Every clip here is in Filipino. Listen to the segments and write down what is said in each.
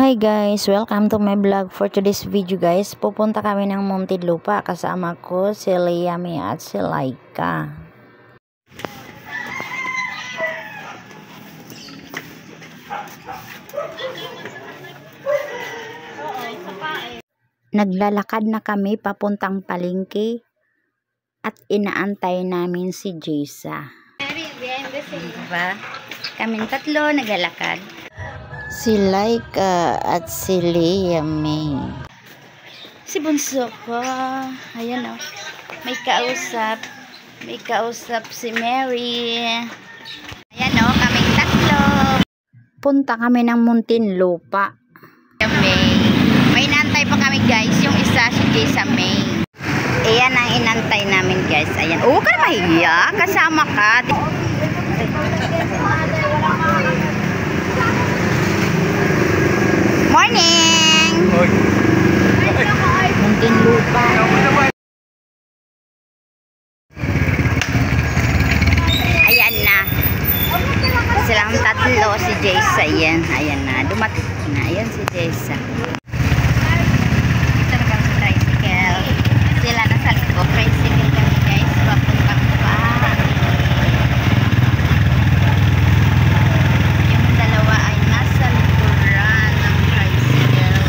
Hi guys, welcome to my vlog. For today's video guys, pupunta kami ng Muntinlupa kasama ko si Liami at si Laika. Naglalakad na kami papuntang palengke at inaantay namin si Jessa. Diba? Kaming tatlo naglalakad. Si Laika at si Liami. Si bunso ko. Ayan o. May kausap. May kausap si Mary. Ayan o, kaming tatlo. Punta kami ng Muntinlupa. May inantay pa kami guys. Yung isa si Jessa May. Ayan ang inantay namin guys. Ayan. Oo, ka mahiya. Kasama ka. Morning! Muntinlupa. Ayan na. Silang tatlo si Jessa. Ayan. Ayan na. Dumating na. Ayan si Jessa. Ito na kami sa tricycle. Sila nasa likod. Tricycle kami guys. Papuntang pa. Yung dalawa ay nasa likuran ng tricycle.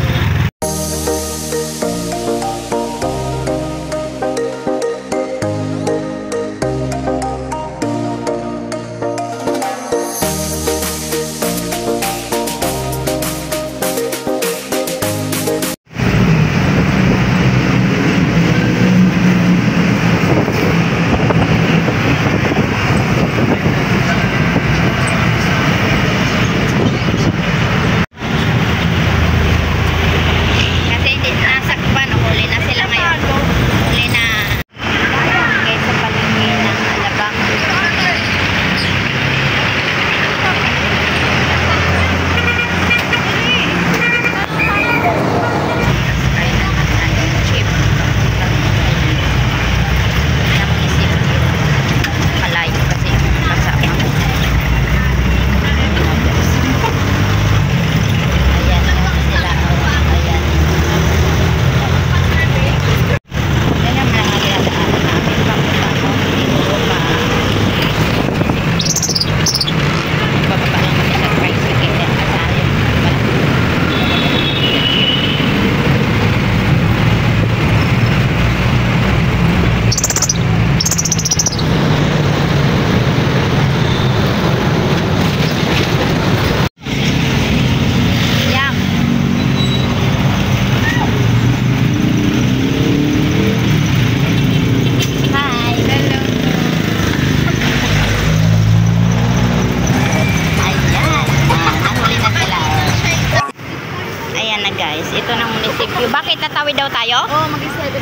Guys, ito ng munisipyo. Bakit tatawid daw tayo? Oo, mag-7.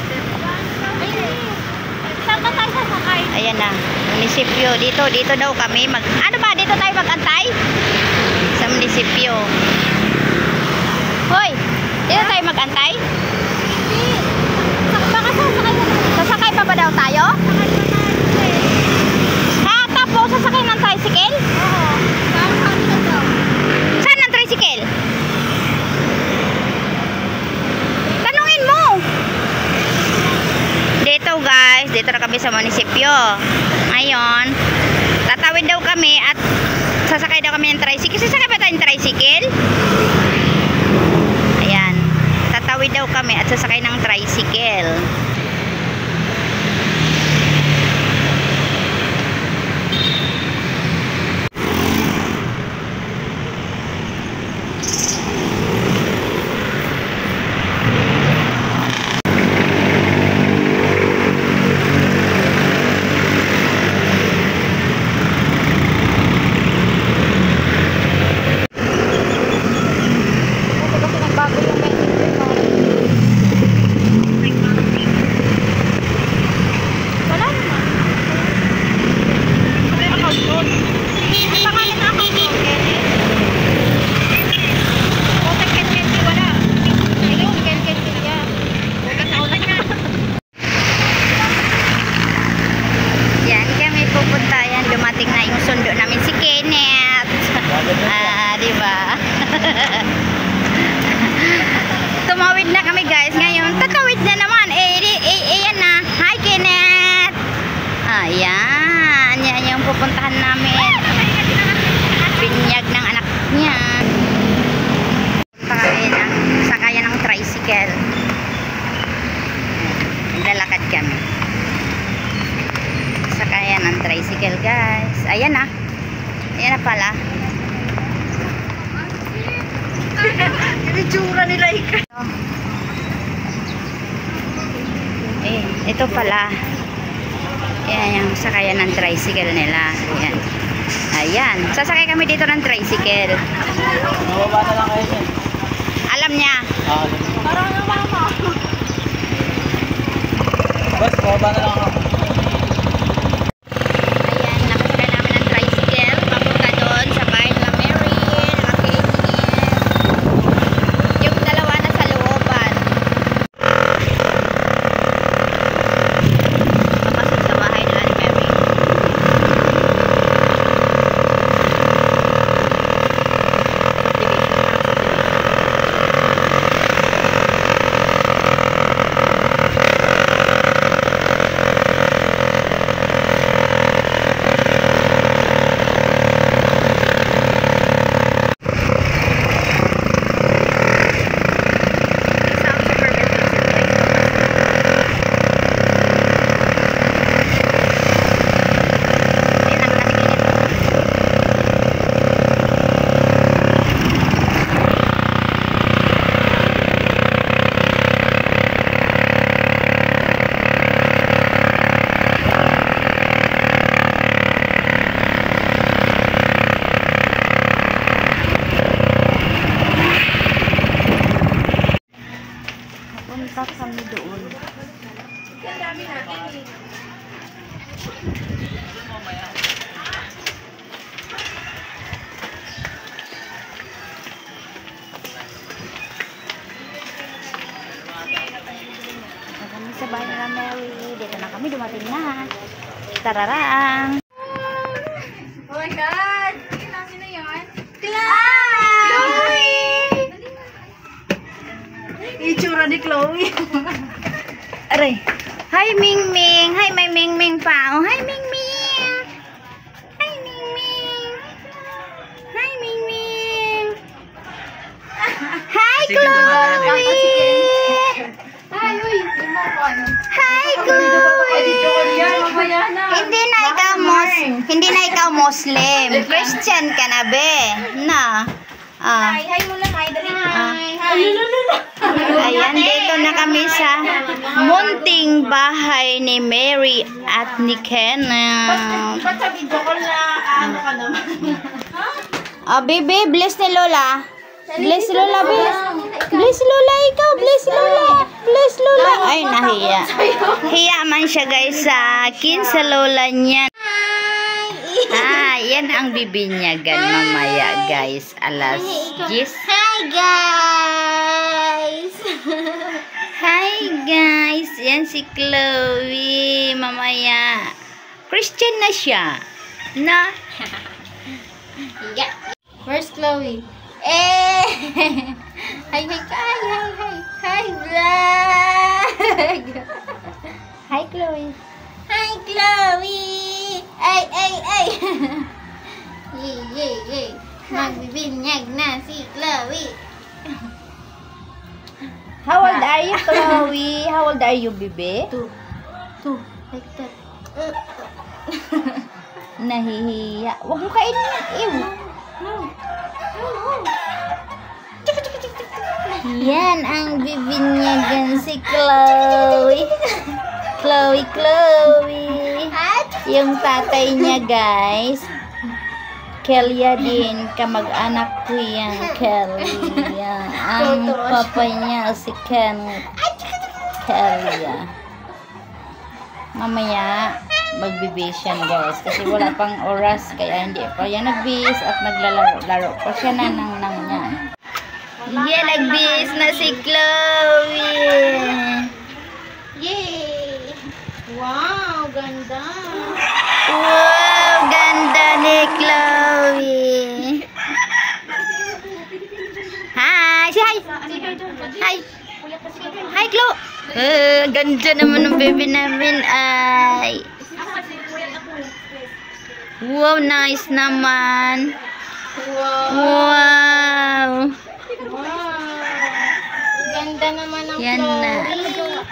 Saan ba tayo sasakay? Ayan na, munisipyo. Dito daw kami. Ano ba? Dito tayo mag-antay? Sa munisipyo. Hoy! Dito tayo mag-antay? Hindi. Baka sasakay na. Sasakay pa ba daw tayo? Tapos sasakay ng tricycle? Oo. Parang kami na daw. Saan ang tricycle? Dito guys, dito na kami sa munisipyo. Ngayon, tatawid daw kami at sasakay daw kami ng tricycle. Sasakay ba tayo ng tricycle? Ayan, tatawid daw kami at sasakay ng tricycle. tricycle, guys. Ayan na. Ayan na pala. Itsura nila ika. Eh, ito pala. Ayan yung sakayan ng tricycle nila. Ayan. Ayan. Sasakay kami dito ng tricycle. Nababa na lang kayo dyan. Alam niya. Parang mama. Bas, nababa na lang ako. Ayan, nakasakay namin ng tricycle. Papunta doon sa bahay nila Mary. Yung dalawa na sa looban. Papasok sa bahay nila ni Mary. Punta kami doon. Punta kami sa bahay nila Mary. Dito na kami, dumating na. Tararang! Oh my God! Sino yun? Chloe! Itsura ni Chloe. Aray! Hi, Ming Ming! Hi, my Ming Ming pa! Oh, hi, Ming Ming! Hi, Ming Ming! Hi, Ming Ming! Hi, Chloe! Ay, uy! Hi, Chloe! Hindi na ikaw Muslim. Christian ka na, be. Na. Ah. Hi muna, hi. Dali. Hi. Ayan, dito na kami sa munting bahay ni Mary at ni Kenneth. Ba't sa video call na ano ka naman? Ah, baby, bless ni Lola. Bless Lola, bless. Bless Lola, ikaw. Bless Lola. Bless Lola. Ay, nahiya. Hiya man siya, guys, sa akin, sa Lola niya. Ah, yan ang bibinyagan mamaya, guys. Alas 10. Hi, guys! Hi, guys. Yan si Chloe. Mamaya. Christian na siya. Na? Yeah. Where's Chloe? Eh! Hi, vlog! Hi, Chloe. Hi, Chloe! Ay! Yay! Magbibinyag na si Chloe. How old are you, Chloe? How old are you, baby? Two. Like that. Nahihiya. Huwag mo kainin yan. Ew. No. Yan ang bibinyagan si Chloe. Chloe. Yung tatay niya, guys. Kelia din. Kamag-anak ko yan, Kelia. Ang papa niya si Kenneth. Kelia. Mamaya, magbibis yan, guys. Kasi wala pang oras. Kaya hindi pa yan nagbis at naglalaro pa siya na nang niya. Yan, nagbis na si Chloe. Yay! Wow, ganda. Wow, ganda ni Chloe. Hi, say hi. Hi. Hi, Chloe. Ganda naman ng baby namin. Ay. Wow, nice naman. Wow. Ganda naman ang Yan na. Chloe.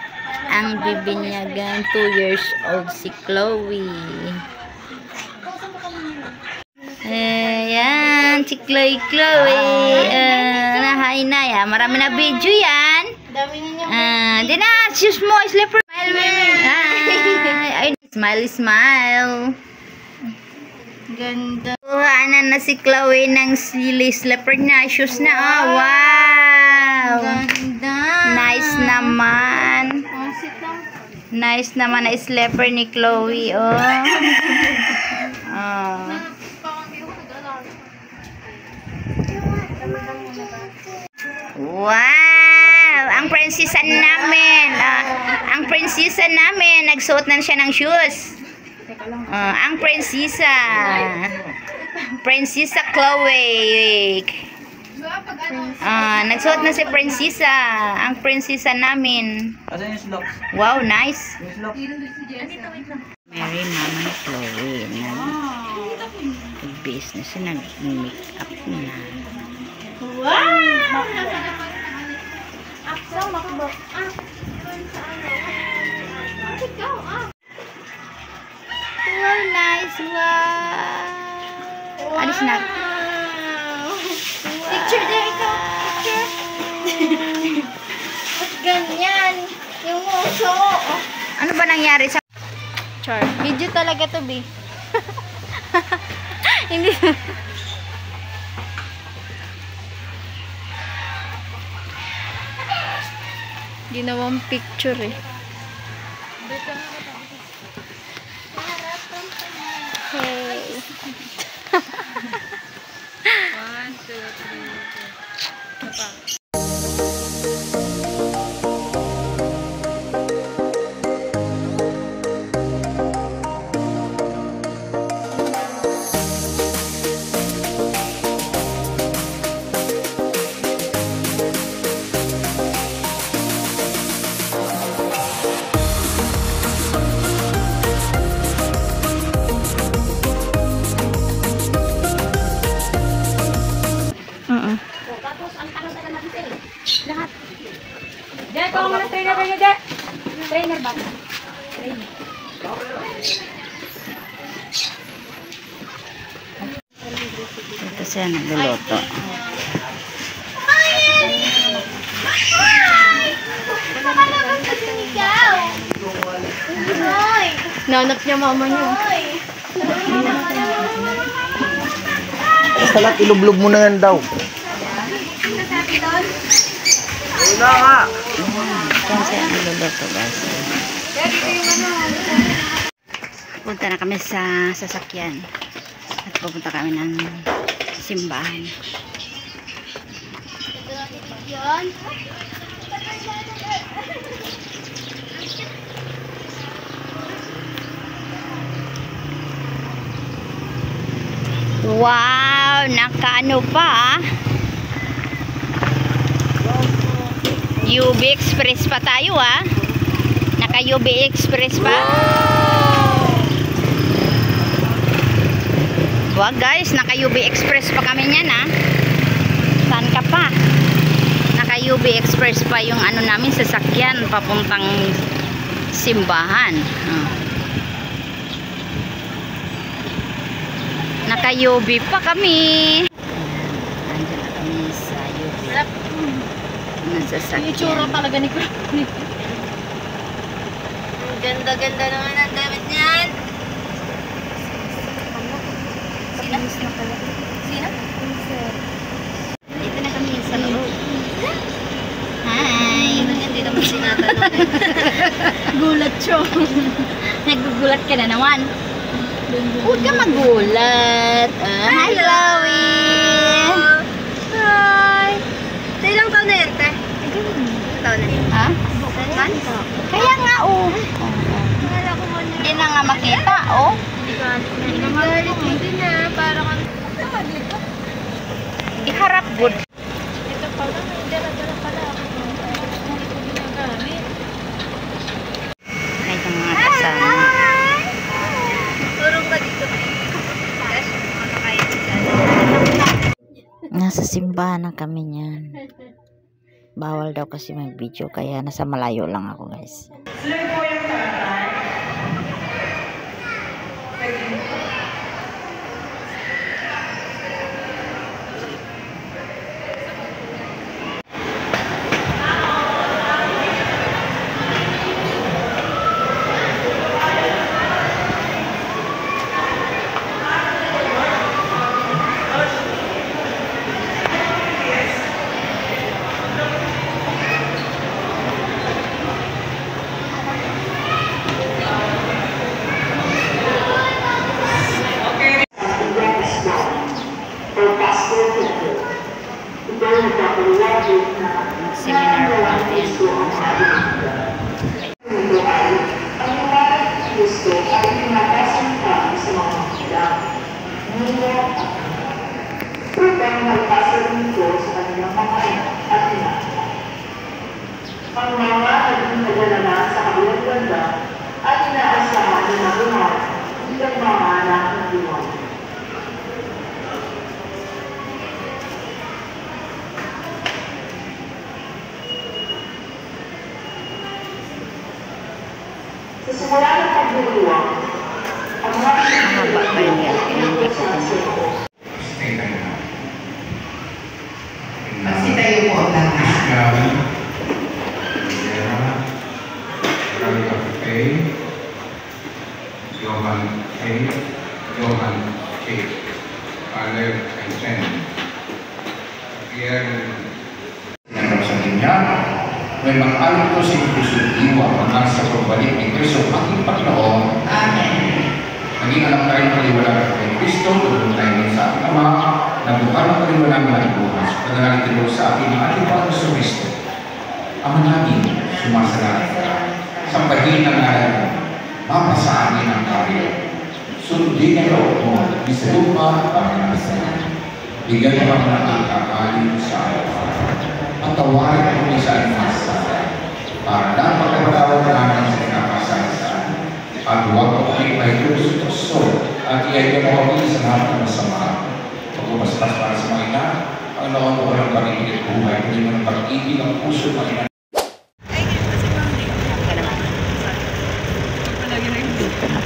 Ang bibinyagan, 2 years old si Chloe. Ayan, si Chloe. Nahay na yan. Marami na video yan. Dami ninyo. Di na, sus mo, slipper. Smile. Ganda. Ano na si Chloe ng slipper na, shoes na. Oh, wow. Ganda. Nice naman. Sit lang. Nice naman na slipper ni Chloe, oh. Oh. Wow! Ang prinsesa namin. Ang prinsesa namin, nagsuot na siya ng shoes. Ang prinsesa. Prinsesa Chloe. Nagsuot na si prinsesa. Ang prinsesa namin. Asan yung slots? Wow, nice. Yung slots? Mary, mama ni Chloe. Nag-business. Nag-make-up na. Wow! Aksa, makbo. Wow, nice. Wow. Alis na. Picture din ikaw. Picture. Ba't ganyan? Yung uso. Ano ba nangyari sa... Char. Video talaga to, B. Hindi. Ginawang picture eh. Hey. 1, 2, 3, 4. Lahat. Diyan, kung mga trainer kayo dyan. Trainer ba? Trainer. Ito siya nagluluto. Nanap niya mama niyo. Basta lang, ilublog mo na yan daw. Wala ka! Ito siya nagluluto, guys. Punta na kami sa sasakyan. At pupunta kami ng simbahan. Wow! Nakaano pa, UB Express pa tayo, Naka UB Express pa. Wag guys, naka UB Express pa kami niyan, Saan ka pa? Naka UB Express pa yung ano namin, sasakyan papuntang simbahan. Naka UB pa kami. Andiyan na kami sa UB. Nasasakyan. Yung itsura talaga ni Crap. Ganda-ganda naman ang damit niyan. Sino? Dito na kami sa loob. Hi! Hindi naman sinatanong. Gulat siya. Naggugulat ka na naman. Huwag ka magulat. Hi, Chloe! Hi! Sa ilang taon na yan, te? Taon na yan. Ha? Bukan? Kaya nga, Wala ko muna. Hindi na nga makita, Galit mo din para kang... Iharap good. Ito pala, may dala-dala pala ako. Hindi ko ginagamit. Ay, itong mga kasama. Turong ka dito. Nasa simbahan na kami niyan. Bawal daw kasi mag-video, kaya nasa malayo lang ako, guys. upang magpasalito sa kanilang mga at ina. Ang mga naging naglalala sa kabilang banda at inaasahan na naguhan bilang mga anak ng Diwan. Sa simula ng pagbubuwang, ang mga Mahaba pa yun yan. Hindi ko Kasi tayo po ang lahat. Johan A. Johan K. Father and Son. Here, Sa kanya, may mag-alok ko si Kristo Iwa hanggang sa pagbalik ni Kristo aking Panginoon. Amen. Naging anak tayo paliwalaan kay Kristo, tulong tayo din sa aking Ama, nabukan ang paliwalaan ng bukas, panalangin din sa akin ng ating Panginoon sa Kristo. Ama namin, sumasalamat ka. Sa paghin ng ngalan mo, mapasa amin ang karyo. Sundin ang loob mo, di sa lupa, panganasan. Bigyan mo kami ng kakain sa araw-araw. Patawarin kami sa almasal para dapat pagkawag namin sa kinakasasaan. At huwag mo kami pahilulo sa tukso at iayos mo kami sa lahat ng masama. Pagpapaspas para sa mga ina, ang naon mo walang pag-ibig at buhay, kundi mo ng pag-ibig ang puso ng ina.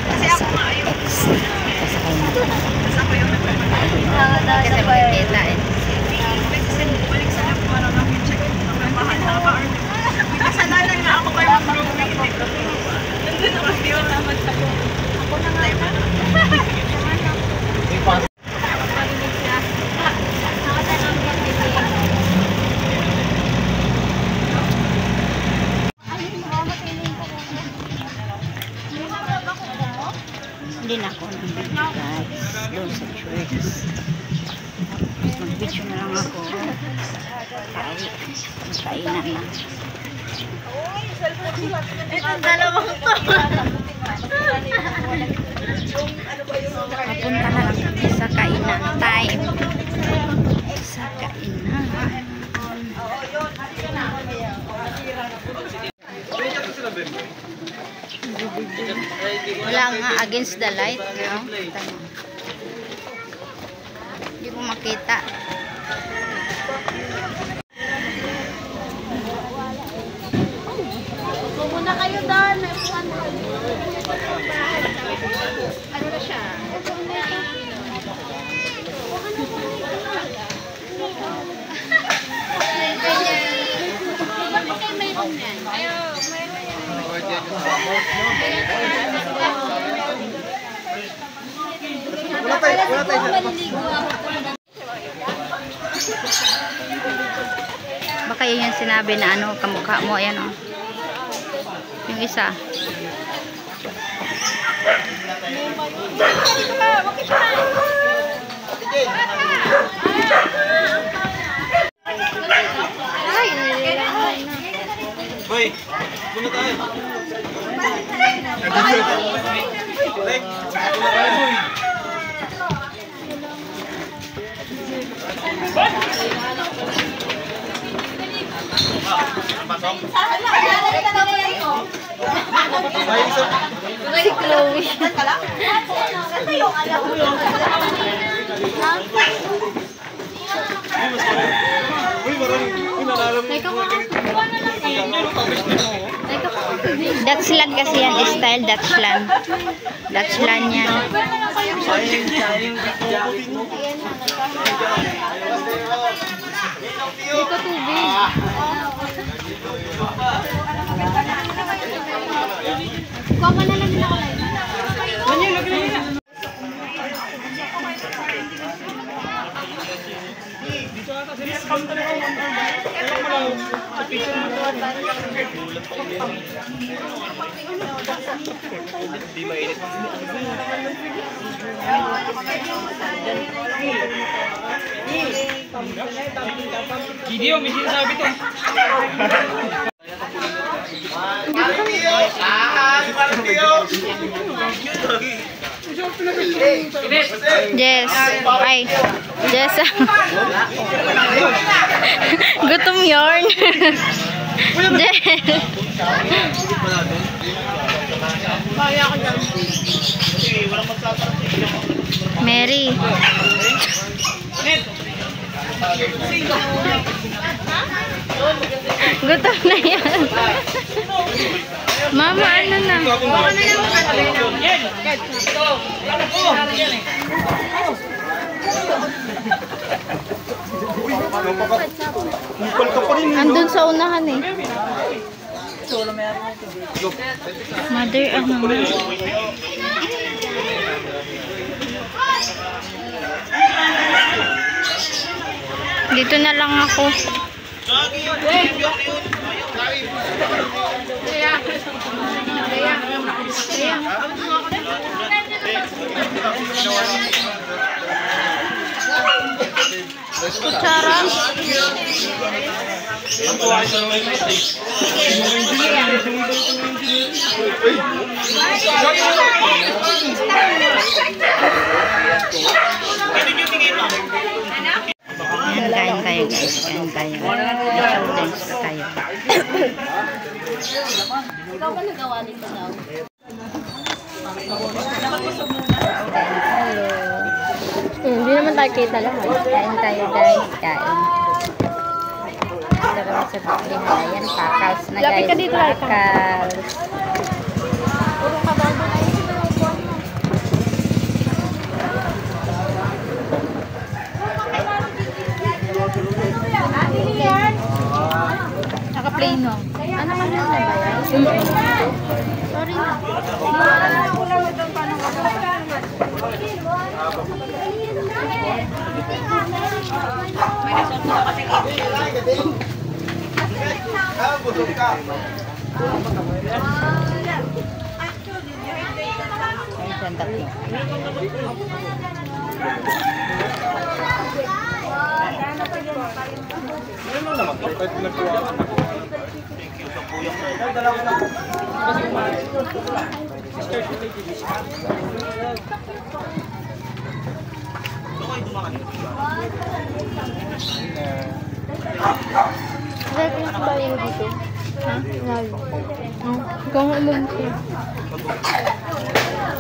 Kasi ako nga ayaw. Kasakay na. Kasi ako yung Kasi magkikita eh. balik sa lab para mag-check. Mahal na ba? Kasalanan nga ako kayo mag-grooming. Nandun ako, di ko naman ako. Ako na nga. Hindi na ako nandito guys. Doon sa church. Mag-video na lang ako. Pauwi. Magkainan na. Itong dalawang to. Papunta na lang kami sa kainan time. Sa kainan. Wala nga against the light. No? Hindi ko makita. Muna kayo doon. Ano na siya? Baka yun yung sinabi na ano, kamukha mo, ayan o. Yung isa. Boy, muna tayo. Si Chloe. Dutchland kasi yan, style Dutchland. Dutchland yan. Dito tubig. Kuha mo na lang din ako live. Gideon, may sinasabi to. Jess. Ay. Jess. Gutom yarn. Jess. Mary. Gutom na yan. Mama, ano na? Andun sa unahan eh. Mother, ano nga? Dito na lang ako. Kutsara. Ayan, kain kayo guys. Kain kayo. Dance pa kayo. Ikaw ba nagawa nito daw? Hindi naman tayo kita lahat. Kain tayo guys. Kain. Dito kami sa Buklihan. Ayan, pakals na guys. Pakals. Naka-play no. Ano man yun na ba yan? Sorry na. Ay, dyan tatlo.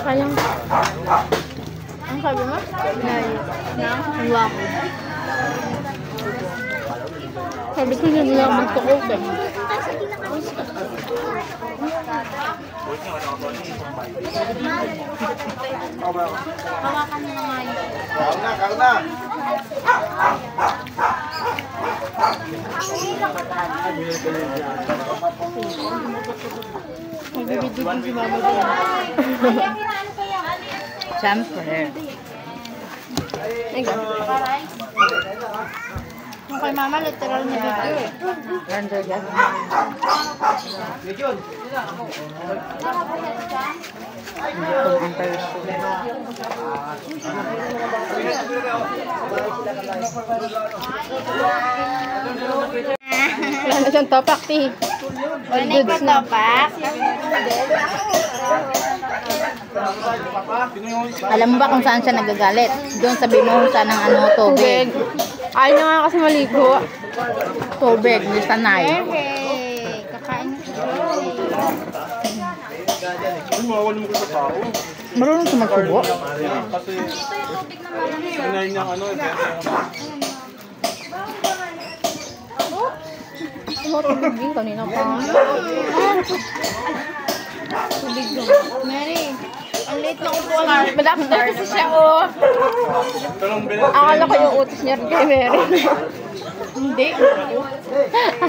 Kayang ang sabi mo? Wak. Sabi ko yun lang magtukok eh. Hawakan mo naman. Karna! Magbibidyo din si mama doon. Siyempre. Yung kay mama, literal na video eh. Render gas. Itong ang person. Wala na siyang topak, ti. All goods na. Topak. Alam mo ba kung saan siya nagagalit? Doon sa binuhon sa ng ano, tubig. Ayaw na nga kasi maligo. Tubig, hindi sanay. Hey, kakain na siya. Marunong siya magsubo. Sanay niyang ano, Tubig din kanina pa. Tubig din. Mary, ang late na upuan. Malapit na kasi siya, oh. Akala ko yung utos niya kay Mary. Hindi.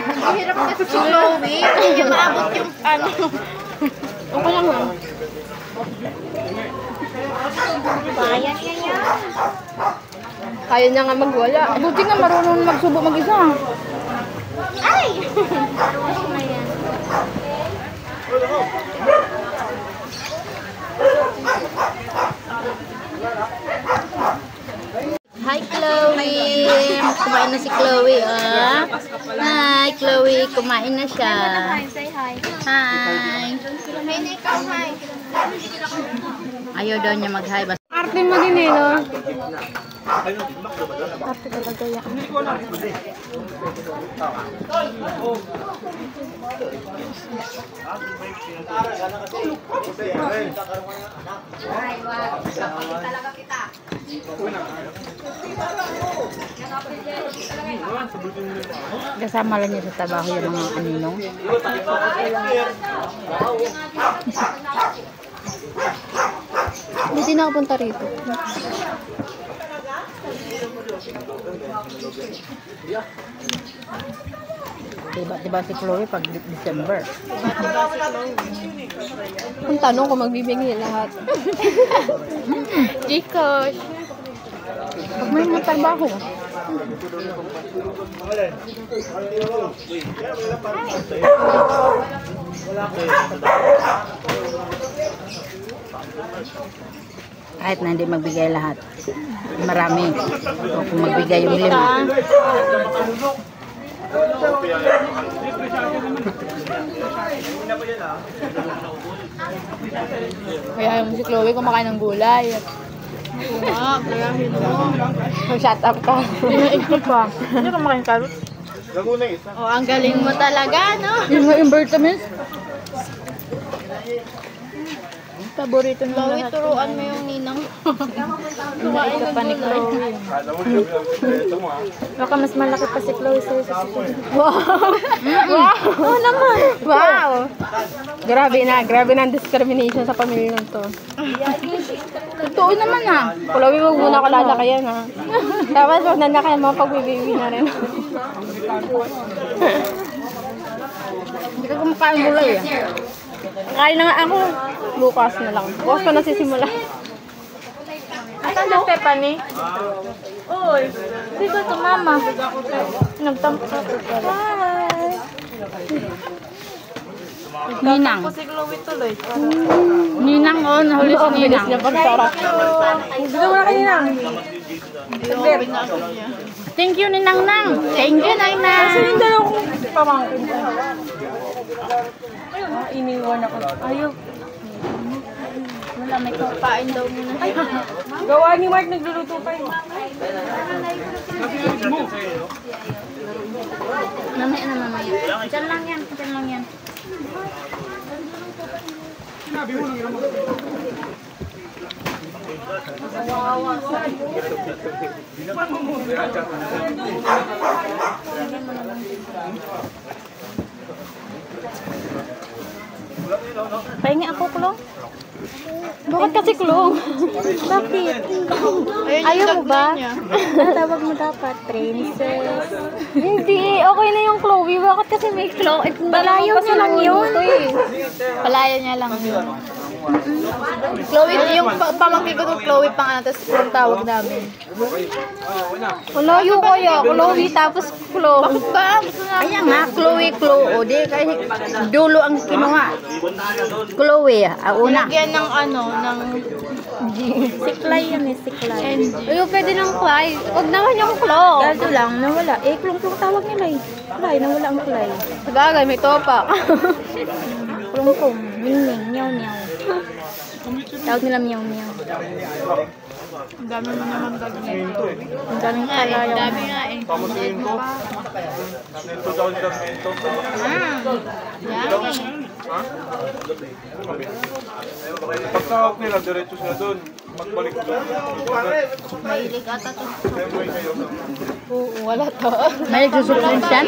Ang hirap kasi si Chloe. Hindi maabot yung ano. Okay lang lang. Bayan niya niya. Kaya niya nga magwala. Buti nga marunong magsubo mag-isa. Ay! Marunong na yan. Hi, Chloe! Kumain na si Chloe, ah. Hi, Chloe! Kumain na siya. Say hi. Hi! Hey, ikaw, hi. Ayaw daw niya mag-hi. Arte mo din eh, no? Arte talaga yan. Kasama lang niya sa trabaho yung mga kaninong. Hindi nakapunta rito. Diba si Chloe pag December? Ang tanong kung magbibigay lahat. Gcash. Pag may mga trabaho. Kahit na hindi magbigay lahat. Marami. O kung magbigay yung 5. Kaya yung si Chloe kumakain ng gulay. Kaya mag-shut up ka. Ikaw pa. Hindi ka makain karot. Oh, ang galing mo talaga, no? Yung vitamins. Paborito ng Chloe, turuan mo yung ninang. Kumain ng gulay. Baka mas malaki pa si Chloe sa'yo sa sikod. Wow! Wow! Oo naman! Wow! Grabe na ang discrimination sa pamilya nito. Totoo naman ha. Chloe, huwag muna ka lalakayan, ha? Tapos huwag nanakayan mo, pag-baby na rin. Hindi ka kumakain gulay eh. Kain na nga ako. Bukas na lang. Bukas ko nasisimula. Asan na Stephanie? Uy, dito to mama. Nagtampo ka to. Hi! Ninang. Ninang oh, nahuli si Ninang. Niya pagsarap. Dito mo na kay Ninang. Thank you Ninang Nang. Thank you Ninang. Kasi yung dalawang pamangkin. Iniwan ako. Ayaw. Wala, may kapain daw muna. Gawa ni Mark, nagluluto pa yun. Mamaya na mamaya. Diyan lang yan. Diyan lang yan. Pahingi ako, Kulong. Bakit kasi Kulong? Bakit? Ayaw mo ba? Tawag mo dapat, princess. Hindi, okay na yung Chloe. Bakit kasi may Chloe? Palayaw niya lang yun. Palaya niya lang yun. Chloe, yung pamangkin ko ng Chloe pang ano, tapos yung tawag namin. Palayaw kaya, Chloe, tapos Chloe. Bakit ba? Ayan nga, Chloe. O di, kasi dulo ang kinuha. Chloe, una. Lagyan ng ano, ng Siklay yan eh, siklay. Ay, pwede ng Clay. Huwag naman yung Chloe. Galdo lang, nawala. Eh, klong-klong tawag nila eh. Clay, nawala ang clay. Sabagay, may topak. Klong-klong, ming-ming, nyaw-nyaw. Tawag nila miyaw-miyaw. Ang dami mo naman gagawin. Ang daming palayaw. Ang dami nga eh. Ito daw nila mento. Pagkahawak nila, diretso sila doon. Magbalik doon. Mahilig ata to. Oo, wala to. May nagsusupplement yan?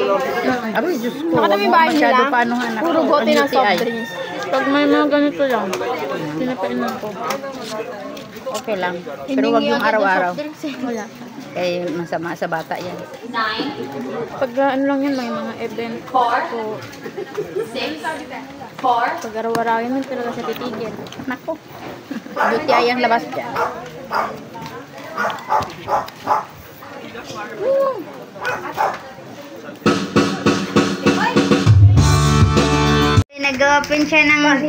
Abay, Diyos ko. Nakatabi bahay nila. Masyado paano nga anak. Puro bote ng soft drinks. Pag may mga ganito lang, pinapainan ko. Okay lang. Pero wag yung araw-araw. Wala. Kaya masama sa bata yan. Pag ano lang yan, may mga event. 4, 6, 4. Pag araw-araw yun, talaga sa titigil. Nako. Duty ay ang labas dyan. Nag-open siya ng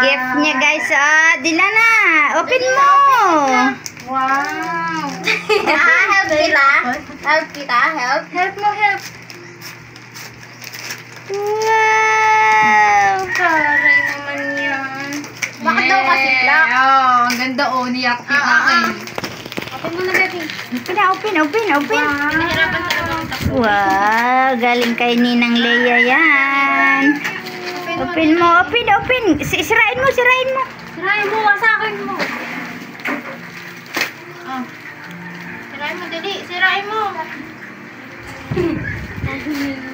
gift niya guys. Dila na. Open mo. Wow. Help kita. Help kita. Help. Help mo, help. Wow. Taray naman yan. Bakit daw kasi black? Oh, ganda oh, niyak yung akin. Open mo na, baby. Open. Nahirapan talaga ang takbo. Wow, galing kay Ninang Leia yan. Open mo. Sirain mo. Sirain mo, wasakin mo. Oh. Sirain mo, dali. Sirain mo.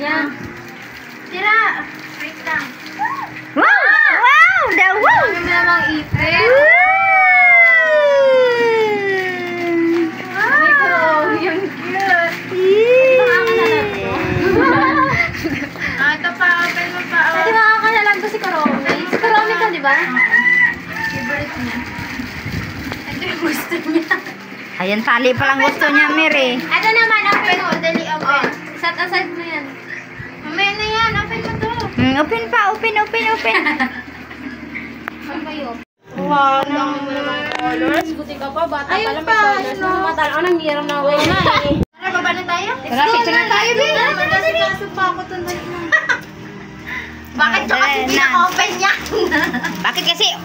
Niya. Sira. Wait lang. Wow, daw. Ano namang ipin? Ay, pero yung cute. Ito pa, open mo pa. Pwede makakanalan ko si Karomi. Si Karomi ka, di ba? Favorite niya. Ito yung gusto niya. Ayan, tali palang gusto niya, Mary. Ito naman, open mo. Dali, open. Set aside mo yan. Mamaya na yan, open mo to. Open pa. Saan kayo? Wow, dami mo naman colors. Buti ka pa, bata pa lang may colors. Matal ako nang hiram na away na eh. Tara, baba na tayo? Tara, picture na tayo, babe. Tara, magkasikaso pa ako to na. Bakit to kasi di na-open niya? Bakit kasi?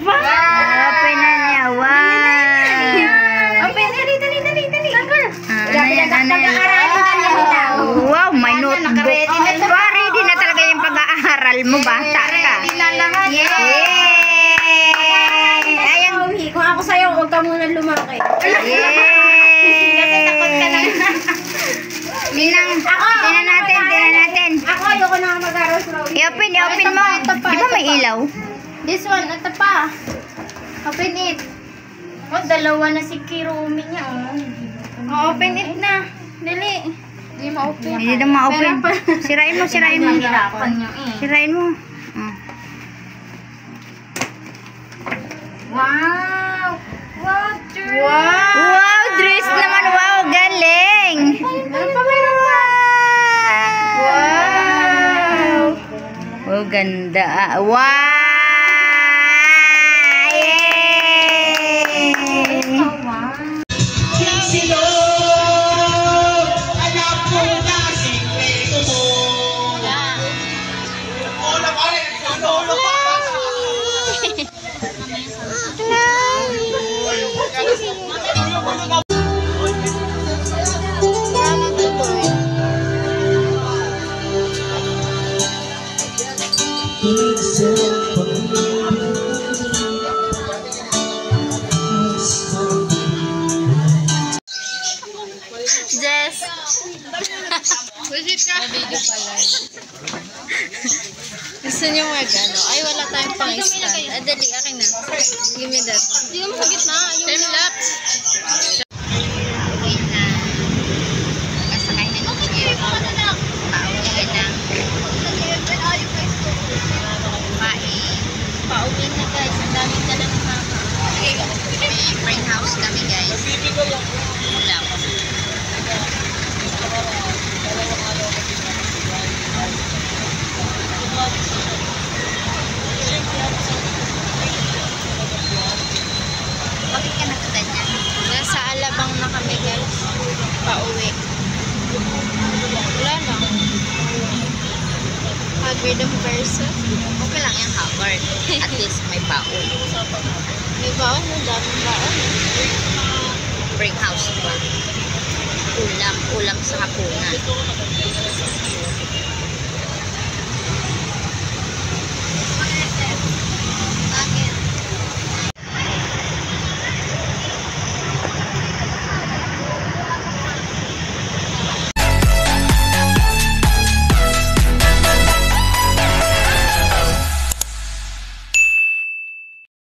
Open na niya. Wow. Open, dali. Ano yan? Wow, may notebook. Ready na talaga yung pag-aaral mo, bata ka. Yay! Kung ako sa'yo, huwag ka muna lumaki. Yay! Kasi takot ka lang. Tingnan natin. Ako, ayoko na mag-aral sa I-open mo. Di ba may ilaw? This one, ito pa. Open it. Oh, dalawa na si Kirumi niya. Open it na. Dali. Hindi ma-open. Hindi na ma-open. Sirain mo. Nahihirapan niya eh. Sirain mo. Wow! Wow, dress! Wow, dress naman. Wow, galing. Meron pa. Wow. Oh, ganda. Wow! Yay! Jess! Visit ka! Video pala. Gusto niyo mag-ano? Ay, wala tayong pang-stand. Dali, akin na. Give me that. Hindi mo sa gitna. Time lapse. Okay na. Kasakay na ng jeep. Pauwi na. Pauwi na guys. Ang daming dala ng mama. May spring house kami guys. Ulam. Bakit ka nagtanya? Nasa Alabang na kami guys. Pauwi. Wala lang. Hagrid ang person. Okay lang yung Howard. At least may baon. May baon mo, daming baon. Spring house pa. Ulam sa hapunan.